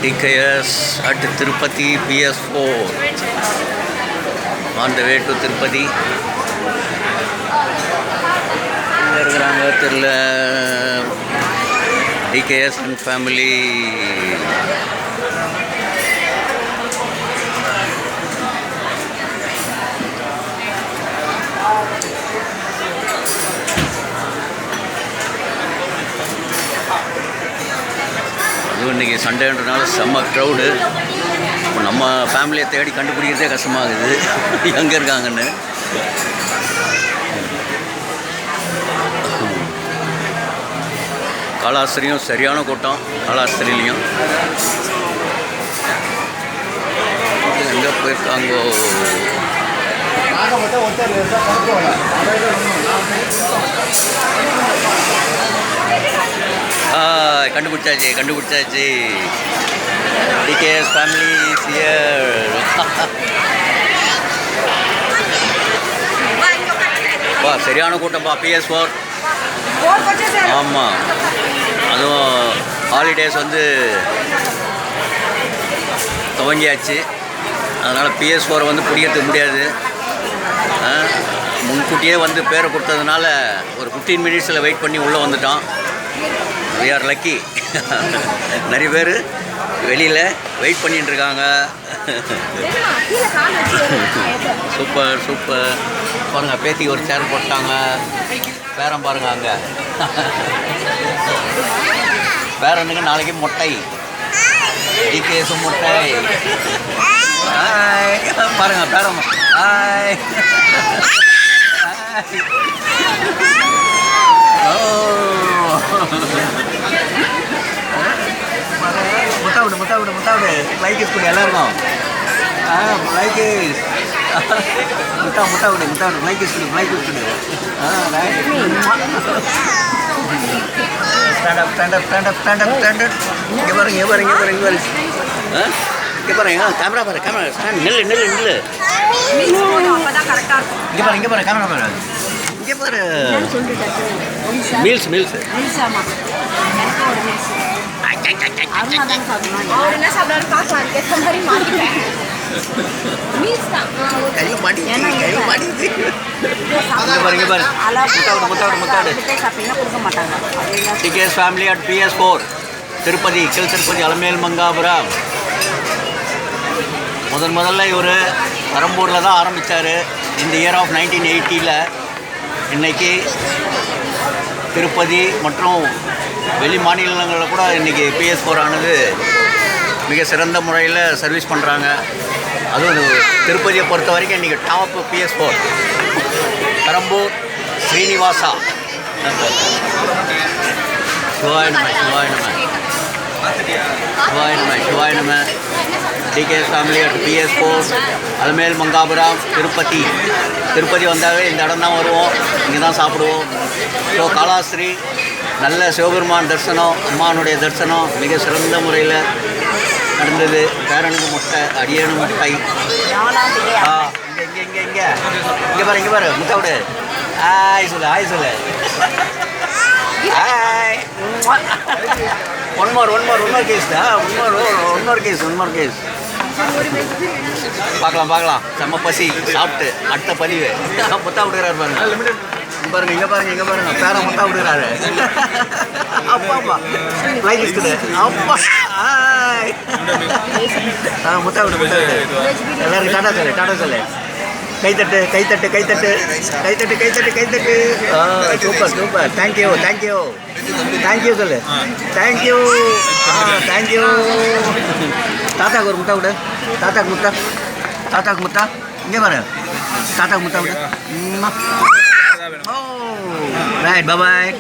DKS at Tirupati PS4 on the way to Tirupati. DKS and family. இன்றைக்கி சண்டேன்றனால செம்ம crowd. இப்போ நம்ம ஃபேமிலியை தேடி கண்டுபிடிக்கிறதே கஷ்டமாகுது எங்கே இருக்காங்கன்னு. காலாஸ்திரியும் சரியான கூட்டம். காலாஸ்திரிலையும் எங்கே போயிருக்காங்கோ? கண்டுபிடிச்சாச்சு. DKS family is here. வா, சரியான கூட்டம்ப்பா. PS4. ஆமாம், அதுவும் ஹாலிடேஸ் வந்து துவங்கியாச்சு. அதனால் PS4 வந்து பிடிக்கிறதுக்கு முடியாது. முன்கூட்டியே வந்து பேரை கொடுத்ததுனால ஒரு 15 மினிட்ஸில் வெயிட் பண்ணி உள்ளே வந்துட்டோம். we are lucky. நிறைய பேர் வெளியில் வெயிட் பண்ணிட்டு இருக்காங்க. Super super. பாருங்கள், பேத்திக்கு ஒரு சேர் போட்டாங்க. பேரம் பாருங்கள், அங்கே பேரனுக்கு நாளைக்கு மொட்டை. DKS மொட்டை. பாருங்கள் பேரம். முத்தாவிடு லைக் பண்ணி எல்லாருக்கும். லைக் முத்தாவிடு லைக் பண்ணி. இங்கே பாருங்க. கேமரா பாரு, நில்லு. இங்கே பாரு கேமரா பாரு. இங்கே பாரு. Meals DKS family at PS4 Tirupati, Tirupati Alamel Mangapuram. முதல்ல இவர் பெரம்பூரில் தான் ஆரம்பித்தார். இந்த இயர் ஆஃப் 1980. இன்றைக்கி திருப்பதி மற்றும் வெளி மாநிலங்களில் கூட இன்றைக்கி PS4 ஆனது மிக சிறந்த முறையில் சர்வீஸ் பண்ணுறாங்க. அதுவும் திருப்பதியை பொறுத்த வரைக்கும் இன்றைக்கி டாப் PS4 பெரம்பூர் ஸ்ரீனிவாசா. சிவாய நம. DKS family at PS4 Alamel Mangapuram Tirupati வந்தாவே இந்த இடம் தான் வருவோம். இங்கே தான் சாப்பிடுவோம். ஸோ காலாஸ்திரி நல்ல சிவபெருமான் தரிசனம், அம்மானுடைய தரிசனம் மிக சிறந்த முறையில் நடந்தது. பேரனுக்கு மொட்டை, அடியனு மொட்டை. இங்கே பாரு முத்தாவிடு. ஹாய் சொல்லு. One more case. பார்க்கலாம். செம்ம பசி. சாப்பிட்டு அடுத்த பதிவு முத்தா விடுறாரு பாருங்க. இங்கே பாருங்க பேர முத்தா விடுறாரு. அப்பா லைக் இருக்குது. அப்பா முத்தா விடு. எல்லாரும் டாடா சொல்லு. கைத்தட்டு. சூப்பர். தேங்க்யூ சொல்லு. தேங்க்யூ. தாத்தாக்கு ஒரு முத்தா விடு. தாத்தாக்கு முத்தா. இங்கே பாரு. தாத்தாக்கு முத்தா விடு. ரைட். பாய்.